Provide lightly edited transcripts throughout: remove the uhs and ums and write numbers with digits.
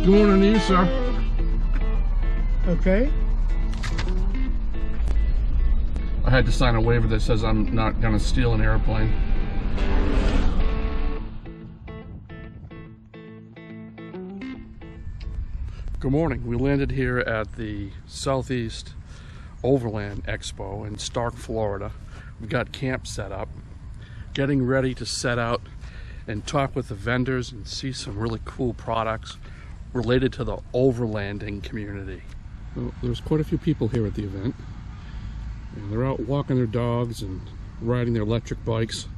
Good morning to you, sir. Okay. I had to sign a waiver that says I'm not going to steal an airplane. Good morning. We landed here at the Southeast Overland Expo in Stark, Florida. We've got camp set up, getting ready to set out and talk with the vendors and see some really cool products related to the overlanding community. Well, there's quite a few people here at the event, and they're out walking their dogs and riding their electric bikes.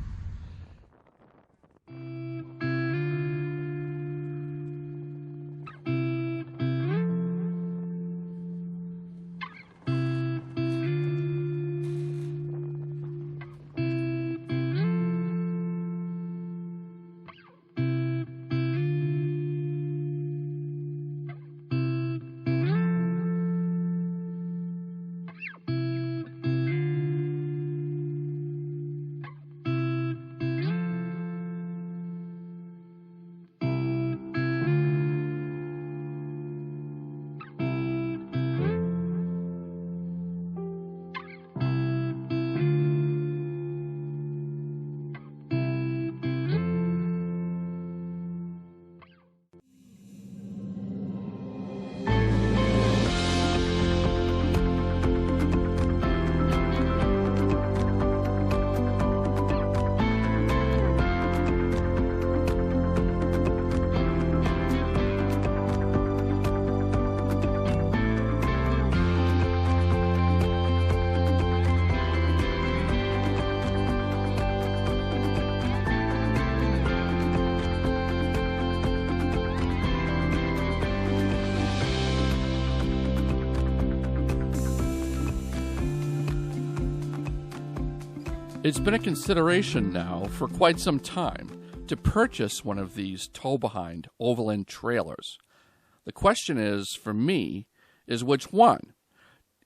It's been a consideration now for quite some time to purchase one of these tow-behind overland trailers. The question is, for me, is which one?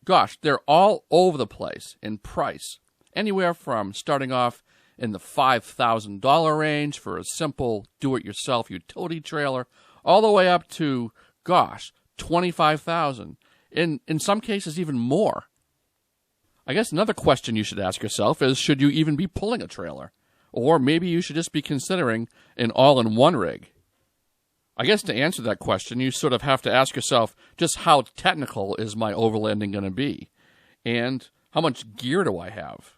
Gosh, they're all over the place in price, anywhere from starting off in the $5,000 range for a simple do-it-yourself utility trailer, all the way up to, gosh, $25,000, in some cases even more. I guess another question you should ask yourself is, should you even be pulling a trailer? Or maybe you should just be considering an all-in-one rig. I guess to answer that question, you sort of have to ask yourself, just how technical is my overlanding going to be? And how much gear do I have?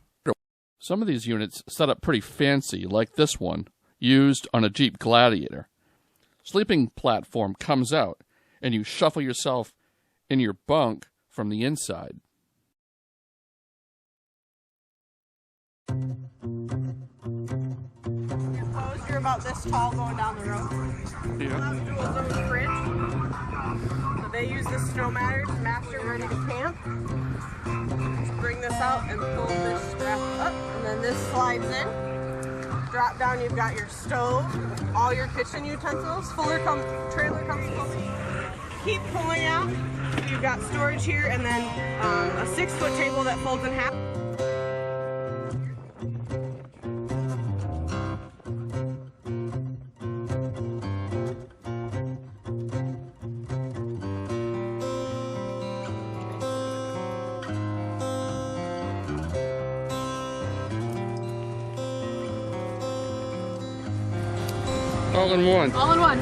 Some of these units set up pretty fancy, like this one, used on a Jeep Gladiator. Sleeping platform comes out, and you shuffle yourself in your bunk from the inside. You're about this tall going down the road. Yeah. Dual fridge. So they use the snow matter to master ready to camp. Just bring this out and pull this strap up, and then this slides in. Drop down, you've got your stove, all your kitchen utensils. Trailer comes fully. Keep pulling out. You've got storage here, and then a 6-foot table that folds in half. All in one. All in one.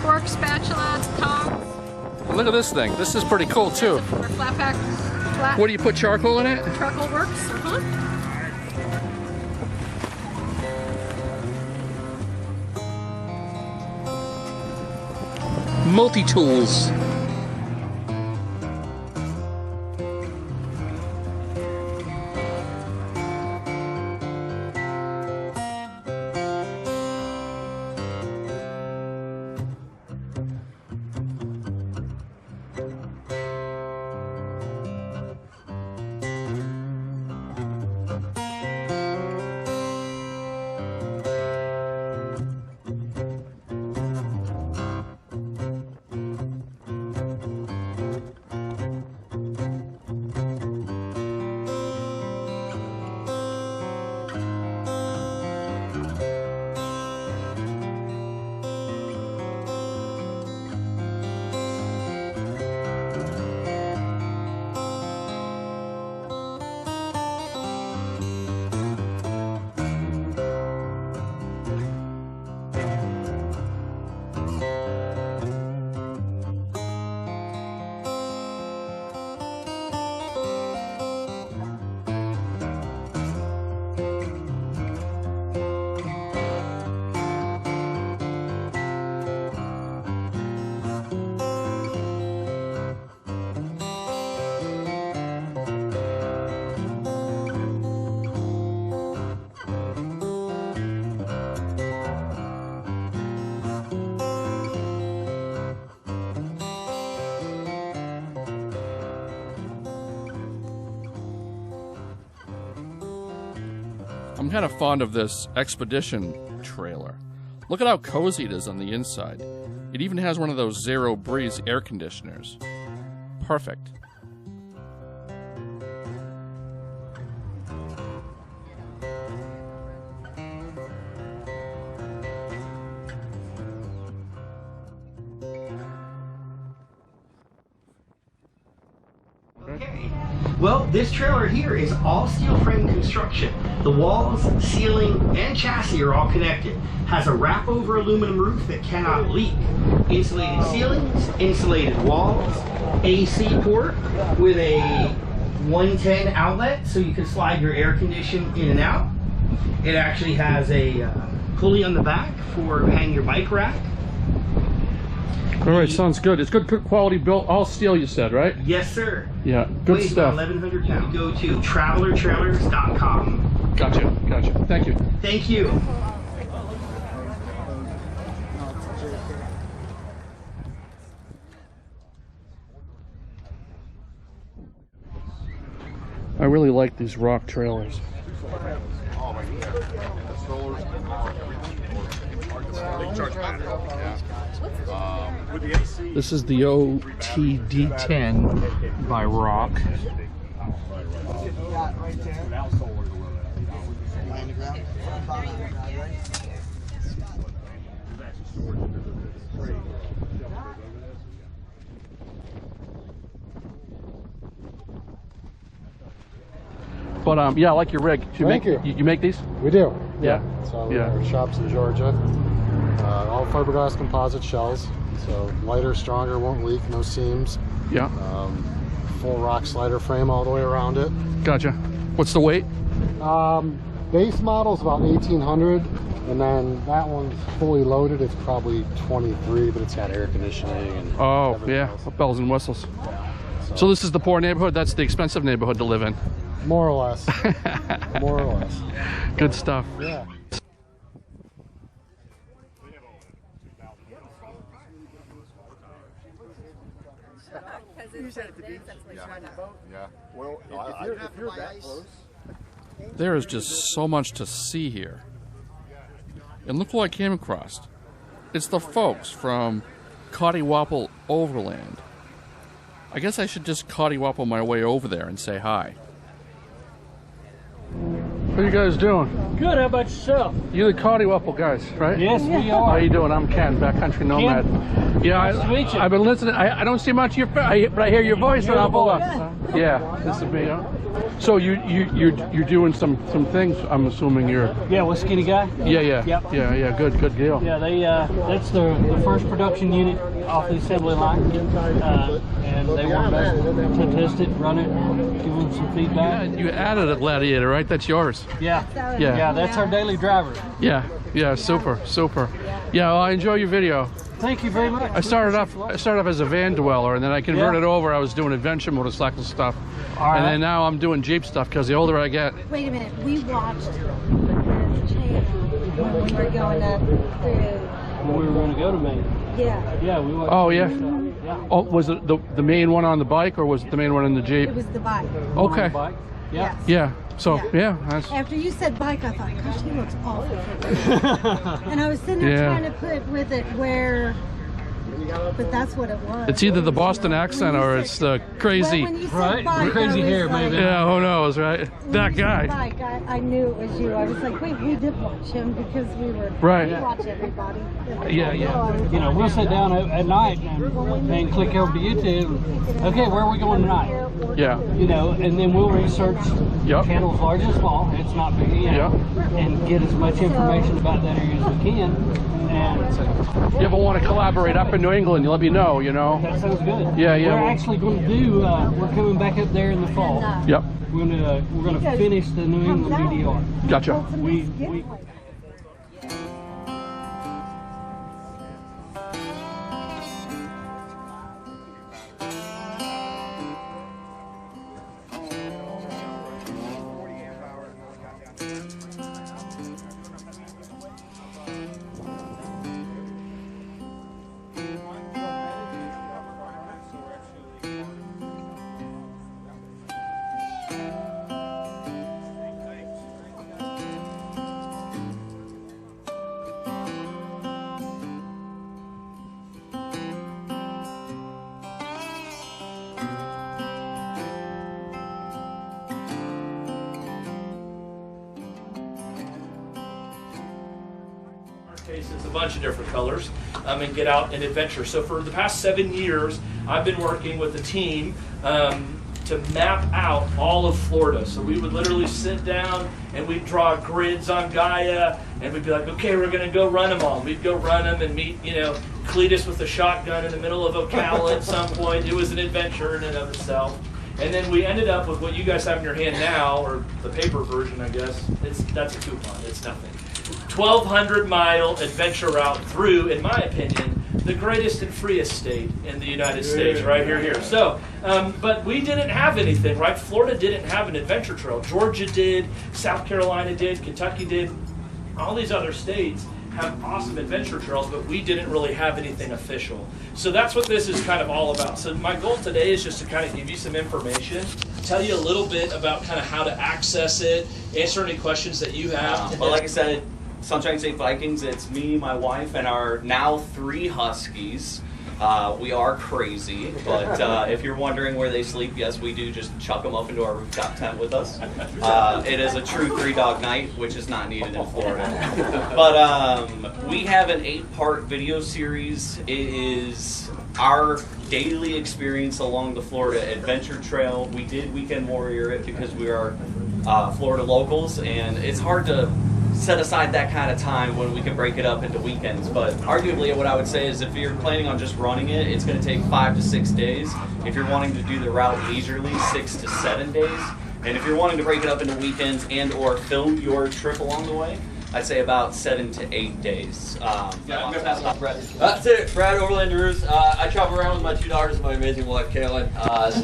Fork, spatula, tongs. Look at this thing. This is pretty cool too. Or flat pack. Flat. What do you put charcoal in it? Charcoal works. Multi-tools. I'm kind of fond of this Expedition trailer. Look at how cozy it is on the inside. It even has one of those zero breeze air conditioners. Perfect. Okay. Well, this trailer here is all steel frame construction. The walls, ceiling, and chassis are all connected. Has a wrap over aluminum roof that cannot leak. Insulated ceilings, insulated walls, AC port with a 110 outlet so you can slide your air condition in and out. It actually has a pulley on the back for hang your bike rack. All right, sounds good. It's good quality built, all steel you said, right? Yes, sir. Yeah, good Weighs stuff. about 1,100 pounds. Go to travelertrailers.com. Gotcha. Thank you. Thank you. I really like these rock trailers. This is the OTD10 by Rock. But yeah, I like your rig. You make these? We do. Yeah. So our shops in Georgia. All fiberglass composite shells. So lighter, stronger, won't leak, no seams. Yeah. Full rock slider frame all the way around it. Gotcha. What's the weight? Base model's about 1,800, and then that one's fully loaded. It's probably 23, but it's got air conditioning and yeah, else. bells and whistles. So this is the poor neighborhood. That's the expensive neighborhood to live in. More or less. More or less. Good stuff. Yeah. Well, if you're that close. There is just so much to see here. And look who I came across. It's the folks from Cottywopple Overland. I guess I should just cottywopple my way over there and say hi. What are you guys doing? Good, how about yourself? You're the Cottywopple guys, right? Yes, we are. How you doing? I'm Ken, backcountry nomad. Yeah, Nice to meet you. I've been listening. I don't see much of your face, but I hear your voice when I pull up. Yeah, this is me. Huh? So you're doing some things. I'm assuming you're. Yeah, with Skinny Guy? Yeah. Yep. Yeah. Good deal. Yeah, that's the first production unit off the assembly line. And they want us to test it, run it, give them some feedback. You added a Gladiator, right? That's yours. Yeah, that's our daily driver. Yeah, super. Yeah, well, I enjoy your video. Thank you very much. I started off as a van dweller, and then I converted over. I was doing adventure motorcycle stuff, and then now I'm doing Jeep stuff because the older I get. Wait a minute, we watched the channel when we were going up through. When we were going to go to Maine. Yeah. We watched. Oh yeah. Yeah. Oh, was it the main one on the bike, or was it the main one in the Jeep? It was the bike. Okay. Bike. Yeah. Yeah. So yeah. That's, After you said bike, I thought, gosh, he looks awful. And I was sitting there trying to put with it where, but that's what it was. it's either the Boston accent or it's the crazy. Well, when you said Right? bike, Crazy I was hair, like, maybe. Yeah, who knows, right? when That you said guy. bike, I knew it was you. I was like, wait, we did watch him because we were Right. we watch everybody. Yeah. You know, we'll sit down at night and click over to YouTube. Okay, where are we going tonight? Yeah. You know, and then we'll research Yep. channels large and small. It's not big, you know, and get as much information about that area as we can. And You ever want to collaborate up in New England? You let me know. You know. that sounds good. Yeah. We're Well, actually going to do. We're coming back up there in the fall. Yep. We're gonna finish the New England BDR. Gotcha. We base. It's a bunch of different colors, and get out and adventure. So for the past 7 years, I've been working with a team to map out all of Florida. So we would literally sit down and we'd draw grids on Gaia, and we'd be like, okay, we're gonna go run them all. We'd go run them and meet, you know, Cletus with a shotgun in the middle of Ocala at some point. It was an adventure in and of itself. And then we ended up with what you guys have in your hand now, or the paper version, I guess. That's a coupon, it's nothing. 1,200-mile adventure route through, in my opinion, the greatest and freest state in the United States, right here. So, but we didn't have anything, right? Florida didn't have an adventure trail. Georgia did, South Carolina did, Kentucky did. All these other states have awesome adventure trails, but we didn't really have anything official. So that's what this is kind of all about. So my goal today is just to kind of give you some information, tell you a little bit about kind of how to access it, answer any questions that you have. But like I said, Sunshine State Vikings, it's me, my wife, and our now 3 Huskies. We are crazy, but if you're wondering where they sleep, yes, we do just chuck them up into our rooftop tent with us. It is a true 3-dog night, which is not needed in Florida. But we have an 8-part video series. It is our daily experience along the Florida Adventure Trail. We did Weekend Warrior it because we are Florida locals, and it's hard to set aside that kind of time when we can break it up into weekends. But arguably what I would say is if you're planning on just running it, it's going to take 5 to 6 days. If you're wanting to do the route leisurely, 6 to 7 days. And if you're wanting to break it up into weekends and or film your trip along the way, I'd say about 7 to 8 days. I'm going to pass it off to Brad. That's it, Brad, Overlanders. I travel around with my 2 daughters and my amazing wife, Kaylin.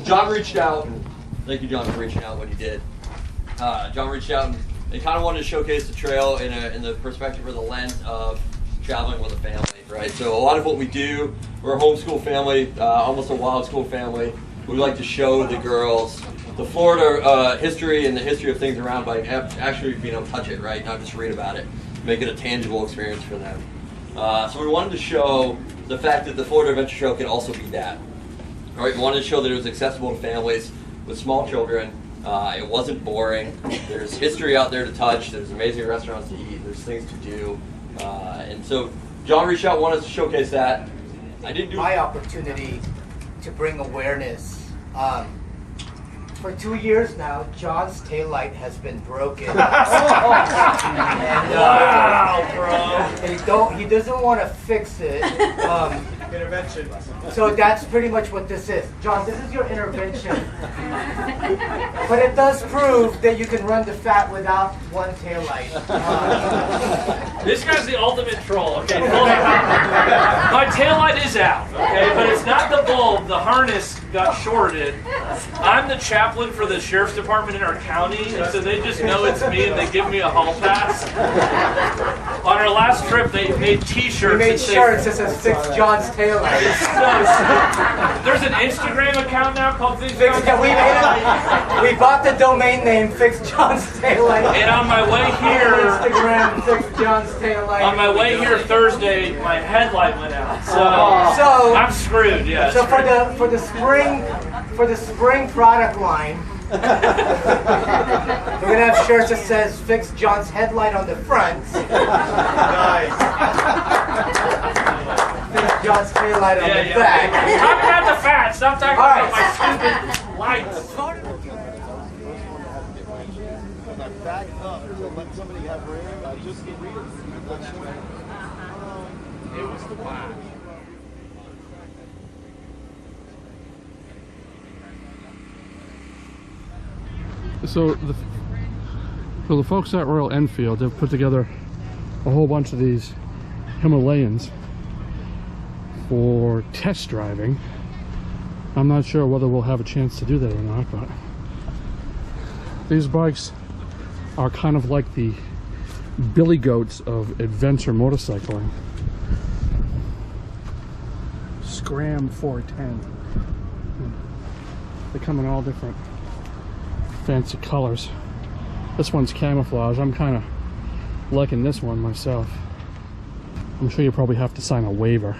John reached out, and thank you, John, for reaching out when he did. John reached out and they kind of wanted to showcase the trail in the perspective or the lens of traveling with a family, right? So a lot of what we do, we're a homeschool family, almost a wild school family. We like to show the girls the Florida history and the history of things around by actually being able to touch it, right? Not just read about it. Make it a tangible experience for them. So we wanted to show the fact that the Florida Adventure Trail can also be that. All right, we wanted to show that it was accessible to families with small children. It wasn't boring. There's history out there to touch. There's amazing restaurants to eat. There's things to do. And so John reached out, wanted us to showcase that. I didn't do my opportunity to bring awareness. For 2 years now, John's taillight has been broken. And, wow, bro. He doesn't want to fix it. Intervention. So that's pretty much what this is. John, this is your intervention. But it does prove that you can run the fat without one taillight. This guy's the ultimate troll, okay? My taillight is out, okay? But it's not the bulb. The harness got shorted. I'm the chaplain for the sheriff's department in our county, and so they just know it's me and they give me a hall pass. On our last trip, they made t-shirts. We made shirts that says Fix John's taillight. There's an Instagram account now called Fix John's Taillight. We bought the domain name Fix John's Taillight. And on my way here, Instagram Fix John's Taillight. On my way here Thursday, my headlight went out. So I'm screwed. Yeah. So for the spring product line, we're gonna have shirts that says "Fix John's headlight" on the front. Nice. Fix John's taillight on the back. Talk about the fat. Stop talking about my stupid lights. Back up to let somebody have room. Just get rid of it was the flash. So the folks at Royal Enfield, they've put together a whole bunch of these Himalayans for test driving. I'm not sure whether we'll have a chance to do that or not, but these bikes are kind of like the billy goats of adventure motorcycling. Scram 410. They come in all different fancy colors. This one's camouflage. I'm kind of liking this one myself. I'm sure you probably have to sign a waiver.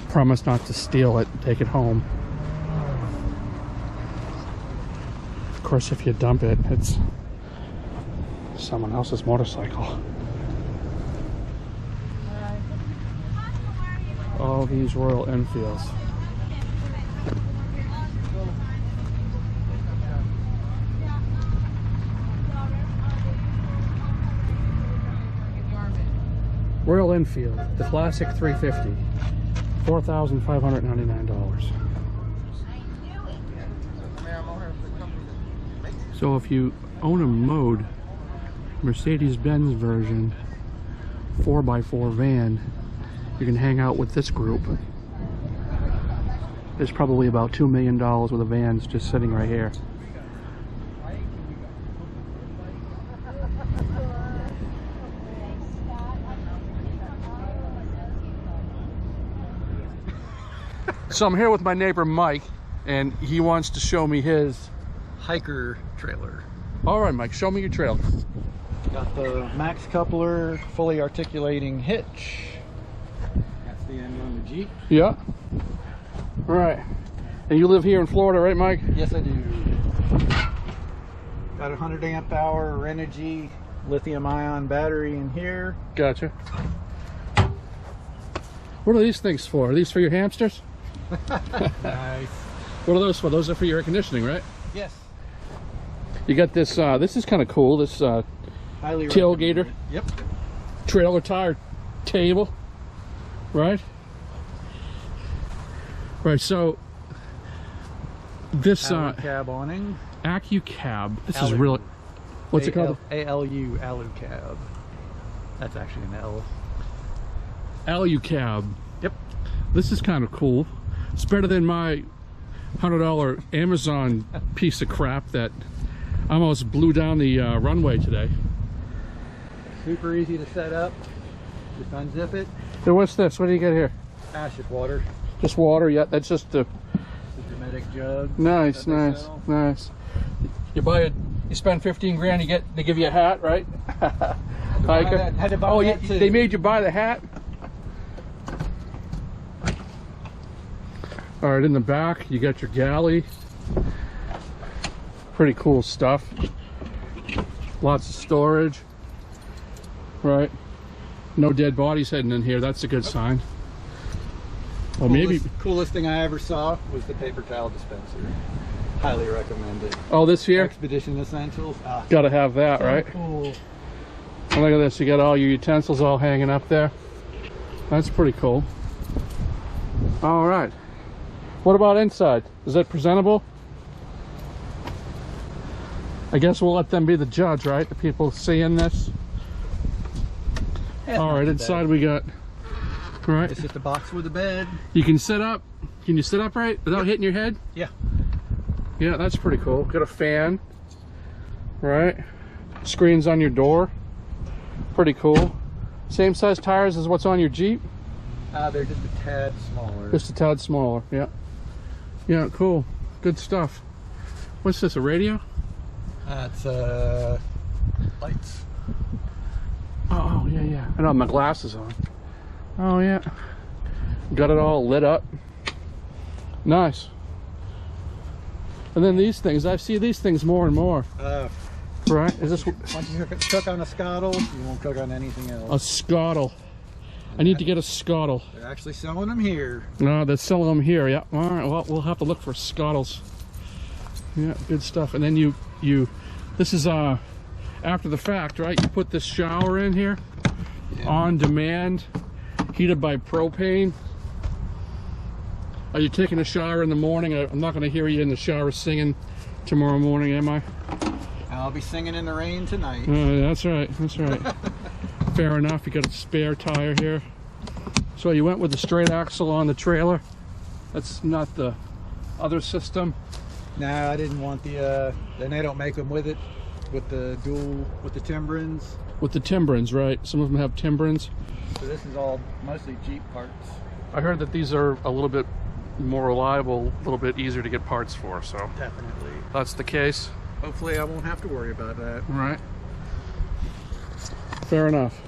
Promise not to steal it and take it home. Of course, if you dump it, it's Someone else's motorcycle. All these Royal Enfields. Royal Enfield, the classic 350, $4,599. So if you own a mode Mercedes-Benz version 4x4 van, you can hang out with this group. There's probably about $2 million worth of vans just sitting right here. So I'm here with my neighbor Mike, and he wants to show me his Hiker trailer. All right, Mike, show me your trailer. Got the max coupler, fully articulating hitch. That's the end on the Jeep. Yeah. All right. And you live here in Florida, right, Mike? Yes, I do. Got a 100 amp hour Renogy lithium ion battery in here. Gotcha. What are these things for? Are these for your hamsters? Nice. What are those for? Those are for your air conditioning, right? Yes. You got this, this is kind of cool, this Highly tailgater. recommended. Yep. Trailer tire table, right? Right, so this cab awning. AluCab. This Alu. is really, what's it called? ALU, AluCab. That's actually an L. AluCab. Yep. This is kind of cool. It's better than my $100 Amazon piece of crap that almost blew down the runway today. Super easy to set up. Just unzip it. So what's this? What do you get here? Acid water. Just water, yeah. That's just the Hermetic jug. nice, nice, nice. You buy it. You spend 15 grand. They give you a hat, right? Hiker. Had to buy Oh, that too. they made you buy the hat. All right, in the back you got your galley. Pretty cool stuff. Lots of storage. Right. No dead bodies heading in here. That's a good sign. Well, maybe. Coolest thing I ever saw was the paper towel dispenser. Highly recommend it. Oh, this here? Expedition Essentials. Gotta have that, so right? Cool. And look at this. You got all your utensils all hanging up there. That's pretty cool. All right. What about inside? Is it presentable? I guess we'll let them be the judge, right? The people seeing this. Yeah, all right, inside we got. Right. It's just a box with a bed. You can sit up. Can you sit upright without hitting your head? Yeah. Yeah, that's pretty cool. Got a fan. Right. Screens on your door. Pretty cool. Same size tires as what's on your Jeep? They're just a tad smaller. Just a tad smaller, yeah. Yeah, cool. Good stuff. What's this, a radio? That's lights. Oh, yeah, yeah. I don't have my glasses on. Oh, yeah. Got it all lit up. Nice. And then these things, I see these things more and more. Right? Is this once you cook on a scuttle, you won't cook on anything else. a scuttle? I need to get a scuttle. They're actually selling them here. No, they're selling them here. Yeah. All right. Well, we'll have to look for scuttles. Yeah, good stuff. And then this is after the fact, right? You put this shower in here, on demand, heated by propane. Are you taking a shower in the morning? I'm not going to hear you in the shower singing tomorrow morning, am I? I'll be singing in the rain tonight. That's right. That's right. Fair enough. You got a spare tire here. So you went with the straight axle on the trailer. That's not the other system. No, I didn't want the. And they don't make them with it, with the dual, with the Timbrins. With the Timbrins, right? Some of them have Timbrins. So this is all mostly Jeep parts. I heard that these are a little bit more reliable, a little bit easier to get parts for. So Definitely. that's the case. Hopefully, I won't have to worry about that. Right. Fair enough.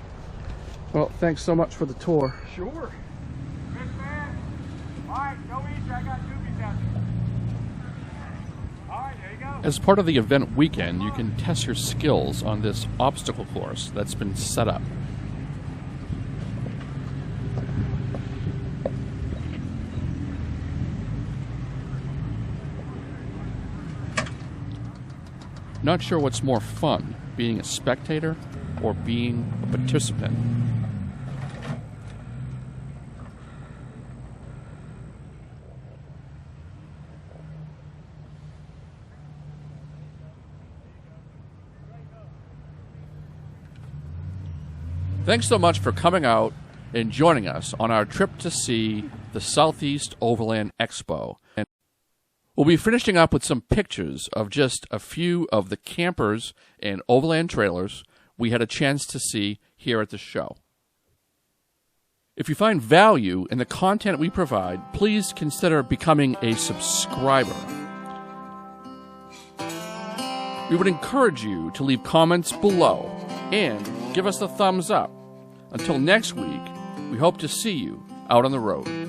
Well, thanks so much for the tour. Sure. All right, go easy. I got doobies out there. All right, there you go. As part of the event weekend, you can test your skills on this obstacle course that's been set up. Not sure what's more fun, being a spectator or being a participant. Thanks so much for coming out and joining us on our trip to see the Southeast Overland Expo. And we'll be finishing up with some pictures of just a few of the campers and overland trailers we had a chance to see here at the show. If you find value in the content we provide, please consider becoming a subscriber. We would encourage you to leave comments below and give us a thumbs up. Until next week, we hope to see you out on the road.